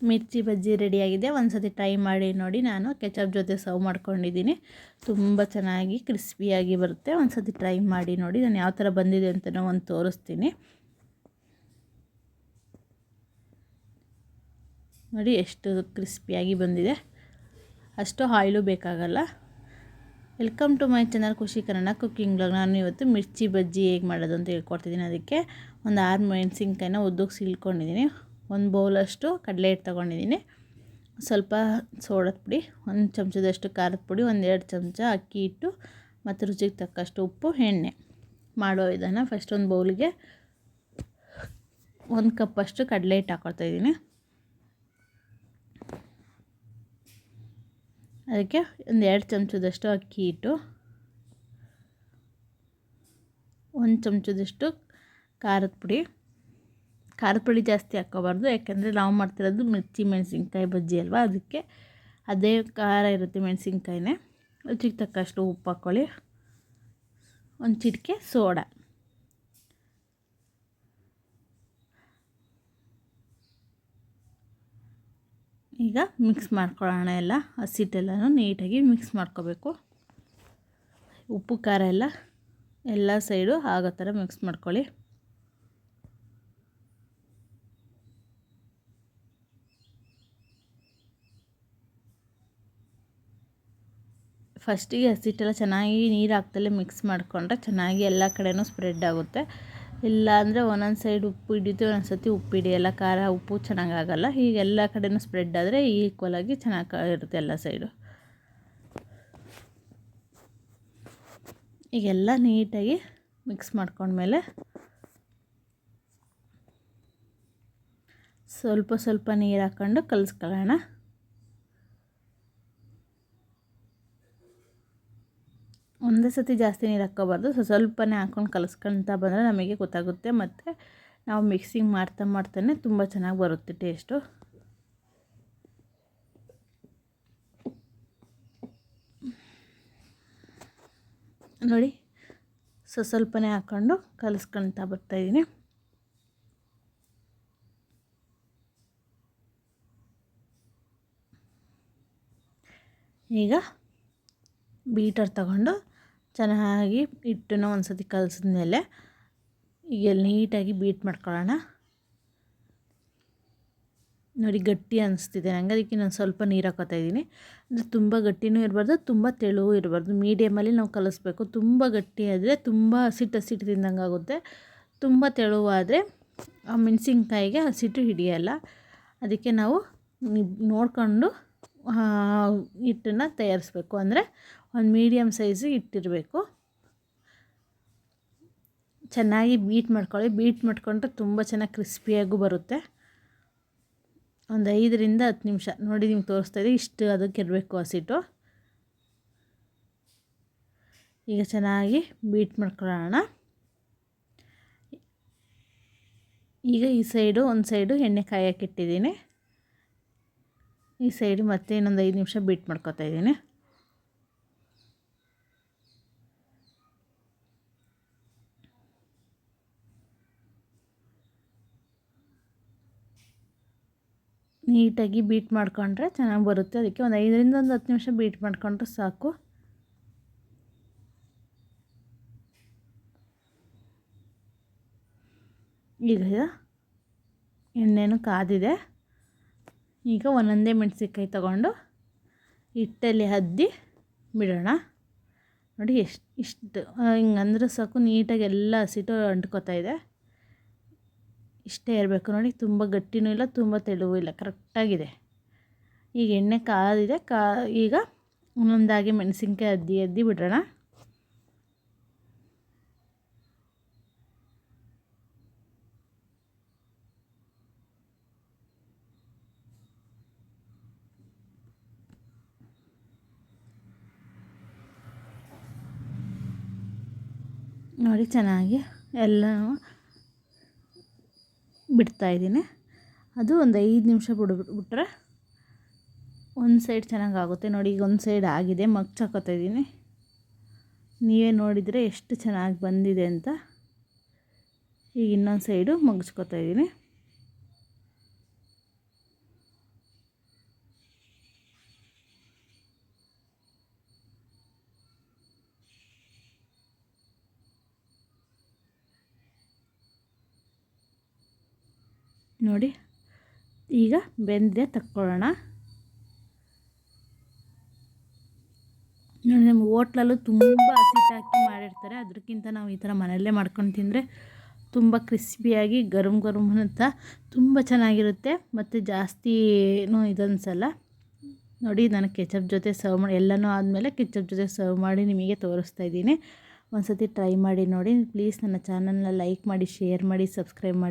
ಮಿರ್ಚಿ ಬಜ್ಜಿ ರೆಡಿಯಾಗಿದೆ. ಒಂದು ಸತಿ ಟ್ರೈ ಮಾಡಿ ನೋಡಿ. ನಾನು ಕೆಚಪ್ ಜೊತೆ ಸರ್ವ್ ಮಾಡ್ಕೊಂಡಿದ್ದೀನಿ. ತುಂಬ ಚೆನ್ನಾಗಿ ಕ್ರಿಸ್ಪಿಯಾಗಿ ಬರುತ್ತೆ. ಒಂದು ಸತಿ ಟ್ರೈ ಮಾಡಿ ನೋಡಿ. ನಾನು ಯಾವ ಥರ ಬಂದಿದೆ ಅಂತ ಒಂದು ತೋರಿಸ್ತೀನಿ ನೋಡಿ. ಎಷ್ಟು ಕ್ರಿಸ್ಪಿಯಾಗಿ ಬಂದಿದೆ, ಅಷ್ಟು ಆಯಿಲು ಬೇಕಾಗಲ್ಲ. ವೆಲ್ಕಮ್ ಟು ಮೈ ಚಾನಲ್ ಖುಷಿ ಕನ್ನಡ ಕುಕ್ಕಿಂಗ್ ಬ್ಲಾಗ್. ನಾನು ಇವತ್ತು ಮಿರ್ಚಿ ಬಜ್ಜಿ ಹೇಗೆ ಮಾಡೋದು ಅಂತ ಹೇಳ್ಕೊಡ್ತಿದ್ದೀನಿ. ಅದಕ್ಕೆ ಒಂದು 6 ಮೆಣಸಿನ್ಕಾಯಿನ ಉದ್ದಕ್ಕೆ ಸೀಳ್ಕೊಂಡಿದ್ದೀನಿ. ಒಂದು ಬೌಲಷ್ಟು ಕಡಲೆ ಹಿಟ್ಟು ತೊಗೊಂಡಿದ್ದೀನಿ. ಸ್ವಲ್ಪ ಸೋಡದ ಪುಡಿ, ಒಂದು ಚಮಚದಷ್ಟು ಖಾರದ ಪುಡಿ, 1-2 ಚಮಚ ಅಕ್ಕಿ ಹಿಟ್ಟು ಮತ್ತು ರುಚಿಗೆ ತಕ್ಕಷ್ಟು ಉಪ್ಪು, ಎಣ್ಣೆ. ಮಾಡೋ ವಿಧಾನ: ಫಸ್ಟ್ ಒಂದು ಬೌಲಿಗೆ 1 ಕಪ್ಪಷ್ಟು ಕಡಲೆ ಹಿಟ್ಟು ಹಾಕ್ಕೊಳ್ತಾಯಿದ್ದೀನಿ. ಅದಕ್ಕೆ 1-2 ಚಮಚದಷ್ಟು ಅಕ್ಕಿ ಹಿಟ್ಟು, 1 ಚಮಚದಷ್ಟು ಖಾರದ ಪುಡಿ ಜಾಸ್ತಿ ಹಾಕ್ಕೋಬಾರ್ದು, ಯಾಕೆಂದರೆ ನಾವು ಮಾಡ್ತಿರೋದು ಮಿರ್ಚಿ ಮೆಣಸಿನ್ಕಾಯಿ ಬಜ್ಜಿ ಅಲ್ವಾ, ಅದಕ್ಕೆ ಅದೇ ಖಾರ ಇರುತ್ತೆ ಮೆಣಸಿನ್ಕಾಯಿನೇ. ರುಚಿಗೆ ತಕ್ಕಷ್ಟು ಉಪ್ಪು ಹಾಕ್ಕೊಳ್ಳಿ, ಒಂದು ಚಿಟಿಕೆ ಸೋಡಾ. ಈಗ ಮಿಕ್ಸ್ ಮಾಡ್ಕೊಳ್ಳೋಣ. ಹಸಿಟ್ಟೆಲ್ಲನೂ ನೀಟಾಗಿ ಮಿಕ್ಸ್ ಮಾಡ್ಕೋಬೇಕು. ಉಪ್ಪು ಖಾರ ಎಲ್ಲ ಸೈಡು ಆಗೋ ಥರ ಮಿಕ್ಸ್ ಮಾಡ್ಕೊಳ್ಳಿ. ಫಸ್ಟಿಗೆ ಹಸಿಟ್ಟೆಲ್ಲ ಚೆನ್ನಾಗಿ ನೀರು ಹಾಕ್ದಲ್ಲೇ ಮಿಕ್ಸ್ ಮಾಡಿಕೊಂಡ್ರೆ ಚೆನ್ನಾಗಿ ಎಲ್ಲ ಕಡೆನೂ ಸ್ಪ್ರೆಡ್ ಆಗುತ್ತೆ. ಇಲ್ಲ ಅಂದರೆ ಒಂದೊಂದು ಸೈಡ್ ಉಪ್ಪು ಹಿಡಿಯುತ್ತೆ, ಒಂದೊಂದು ಸತಿ ಉಪ್ಪು ಹಿಡಿಯಲ್ಲ, ಖಾರ ಉಪ್ಪು ಚೆನ್ನಾಗಾಗಲ್ಲ. ಹೀಗೆ ಎಲ್ಲ ಕಡೆನೂ ಸ್ಪ್ರೆಡ್ ಆದರೆ ಈಕ್ವಲಾಗಿ ಚೆನ್ನಾಗಿರುತ್ತೆ ಎಲ್ಲ ಸೈಡು. ಈಗೆಲ್ಲ ನೀಟಾಗಿ ಮಿಕ್ಸ್ ಮಾಡ್ಕೊಂಡ್ಮೇಲೆ ಸ್ವಲ್ಪ ನೀರು ಹಾಕ್ಕೊಂಡು ಕಲಿಸ್ಕೊಳ್ಳೋಣ. ಒಂದೇ ಸತಿ ಜಾಸ್ತಿ ನೀರು ಹಾಕ್ಕೋಬಾರ್ದು, ಸ್ವಲ್ಪನೇ ಹಾಕ್ಕೊಂಡು ಕಲಿಸ್ಕೊಳ್ತಾ ಬಂದರೆ ನಮಗೆ ಗೊತ್ತಾಗುತ್ತೆ. ಮತ್ತು ನಾವು ಮಿಕ್ಸಿಂಗ್ ಮಾಡ್ತಾನೆ ತುಂಬ ಚೆನ್ನಾಗಿ ಬರುತ್ತೆ ಟೇಸ್ಟು. ನೋಡಿ, ಸ್ವಲ್ಪನೇ ಹಾಕ್ಕೊಂಡು ಕಲಿಸ್ಕೊಳ್ತಾ ಬರ್ತಾಯಿದ್ದೀನಿ. ಈಗ ಬೀಟರ್ ತಗೊಂಡು ಚೆನ್ನಾಗಿ ಹಿಟ್ಟನ್ನು ಒಂದು ಸತಿ ಕಲಸಿದ್ಮೇಲೆ ಈಗ ನೀಟಾಗಿ ಬೀಟ್ ಮಾಡ್ಕೊಳ್ಳೋಣ. ನೋಡಿ, ಗಟ್ಟಿ ಅನಿಸ್ತಿದೆ ನನಗೆ, ಅದಕ್ಕೆ ನಾನು ಸ್ವಲ್ಪ ನೀರು ಹಾಕೋತಾಯಿದ್ದೀನಿ. ಅಂದರೆ ತುಂಬ ಗಟ್ಟಿನೂ ಇರಬಾರ್ದು, ತುಂಬ ತೆಳುವೂ ಇರಬಾರ್ದು, ಮೀಡಿಯಮಲ್ಲಿ ನಾವು ಕಲಿಸ್ಬೇಕು. ತುಂಬ ಗಟ್ಟಿ ಆದರೆ ತುಂಬ ಹಸಿಟ್ಟು ತಿಂದಂಗೆ ಆಗುತ್ತೆ. ತುಂಬ ತೆಳುವಾದರೆ ಆ ಮೆಣಸಿನ್ಕಾಯಿಗೆ ಹಸಿಟ್ಟು ಹಿಡಿಯಲ್ಲ. ಅದಕ್ಕೆ ನಾವು ನೋಡಿಕೊಂಡು ಹಿಟ್ಟನ್ನು ತಯಾರಿಸ್ಬೇಕು. ಅಂದರೆ ಒಂದು ಮೀಡಿಯಮ್ ಸೈಜು ಹಿಟ್ಟಿರಬೇಕು. ಚೆನ್ನಾಗಿ ಬೀಟ್ ಮಾಡ್ಕೊಳ್ಳಿ. ಬೀಟ್ ಮಾಡಿಕೊಂಡ್ರೆ ತುಂಬ ಚೆನ್ನಾಗಿ ಕ್ರಿಸ್ಪಿಯಾಗೂ ಬರುತ್ತೆ. ಒಂದು 5-10 ನಿಮಿಷ ನೋಡಿ, ನಿಮ್ಗೆ ತೋರಿಸ್ತಾಯಿದೆ, ಇಷ್ಟು ಅದಕ್ಕೆ ಇರಬೇಕು ಹಸಿಟ್ಟು. ಈಗ ಚೆನ್ನಾಗಿ ಬೀಟ್ ಮಾಡ್ಕೊಳ್ಳೋಣ. ಈಗ ಈ ಸೈಡು ಒಂದು ಸೈಡು ಎಣ್ಣೆ ಕಾಯಕ್ಕಿಟ್ಟಿದ್ದೀನಿ, ಈ ಸೈಡು ಮತ್ತೆ ಇನ್ನೊಂದು 5 ನಿಮಿಷ ಬೀಟ್ ಮಾಡ್ಕೊತಾಯಿದ್ದೀನಿ. ನೀಟಾಗಿ ಬೀಟ್ ಮಾಡಿಕೊಂಡ್ರೆ ಚೆನ್ನಾಗಿ ಬರುತ್ತೆ. ಅದಕ್ಕೆ ಒಂದು 5-10 ನಿಮಿಷ ಬೀಟ್ ಮಾಡಿಕೊಂಡ್ರೆ ಸಾಕು. ಈಗ ಎಣ್ಣೆನೂ ಕಾದಿದೆ. ಈಗ ಒಂದೊಂದೇ ಮೆಣಸಿನ್ಕಾಯಿ ತಗೊಂಡು ಹಿಟ್ಟಲ್ಲಿ ಅದ್ದಿ ಬಿಡೋಣ. ನೋಡಿ, ಇಷ್ಟು ಹಿಂಗಂದ್ರೆ ಸಾಕು, ನೀಟಾಗಿ ಎಲ್ಲ ಹಸಿಟ್ಟು ಅಂಟ್ಕೋತಾ ಇದೆ. ಇಷ್ಟೇ ಇರಬೇಕು ನೋಡಿ, ತುಂಬ ಗಟ್ಟಿನೂ ಇಲ್ಲ, ತುಂಬ ತೆಳುವೂ ಇಲ್ಲ, ಕರೆಕ್ಟಾಗಿದೆ. ಈಗ ಎಣ್ಣೆ ಕಾದಿದೆ. ಈಗ ಒಂದೊಂದಾಗಿ ಮೆಣಸಿನ್ಕಾಯಿ ಅದ್ದಿ ಬಿಡೋಣ. ನೋಡಿ, ಚೆನ್ನಾಗಿ ಎಲ್ಲ ಬಿಡ್ತಾಯಿದ್ದೀನಿ. ಅದು ಒಂದು 5 ನಿಮಿಷ ಬಿಟ್ರೆ ಒಂದು ಸೈಡ್ ಚೆನ್ನಾಗಾಗುತ್ತೆ. ನೋಡಿ, ಈಗ ಒಂದು ಸೈಡ್ ಆಗಿದೆ, ಮಗ್ಚಾಕೋತಾಯಿದ್ದೀನಿ. ನೀವೇ ನೋಡಿದರೆ ಎಷ್ಟು ಚೆನ್ನಾಗಿ ಬಂದಿದೆ ಅಂತ. ಈಗ ಇನ್ನೊಂದು ಸೈಡು ಮಗ್ಚ್ಕೋತಾಯಿದ್ದೀನಿ. ನೋಡಿ ಈಗ ಬೆಂದಿದೆ, ತಕ್ಕೊಳ್ಳೋಣ. ನೋಡಿ ನಮ್ಮ ಹೋಟ್ಲಲ್ಲೂ ತುಂಬ ಹಸಿಟ್ಟಾಕಿ ಮಾಡಿರ್ತಾರೆ, ಅದಕ್ಕಿಂತ ನಾವು ಈ ಥರ ಮನೆಯಲ್ಲೇ ಮಾಡ್ಕೊಂಡು ತಿಂದರೆ ತುಂಬ ಕ್ರಿಸ್ಪಿಯಾಗಿ ಗರಂ ಗರಂ ಅಂತ ತುಂಬ ಚೆನ್ನಾಗಿರುತ್ತೆ ಮತ್ತು ಜಾಸ್ತಿನೂ ಇದನ್ಸಲ್ಲ. ನೋಡಿ ನಾನು ಕೆಚಪ್ ಜೊತೆ ಸರ್ವ್ ಮಾಡಿ ಎಲ್ಲನೂ ಆದಮೇಲೆ ಕೆಚಪ್ ಜೊತೆ ಸರ್ವ್ ಮಾಡಿ ನಿಮಗೆ ತೋರಿಸ್ತಾ ಇದ್ದೀನಿ. ಒಂದು ಸತಿ ಟ್ರೈ ಮಾಡಿ ನೋಡಿ. ಪ್ಲೀಸ್ ನನ್ನ ಚಾನಲ್ನ ಲೈಕ್ ಮಾಡಿ, ಶೇರ್ ಮಾಡಿ, ಸಬ್ಸ್ಕ್ರೈಬ್ ಮಾಡಿ.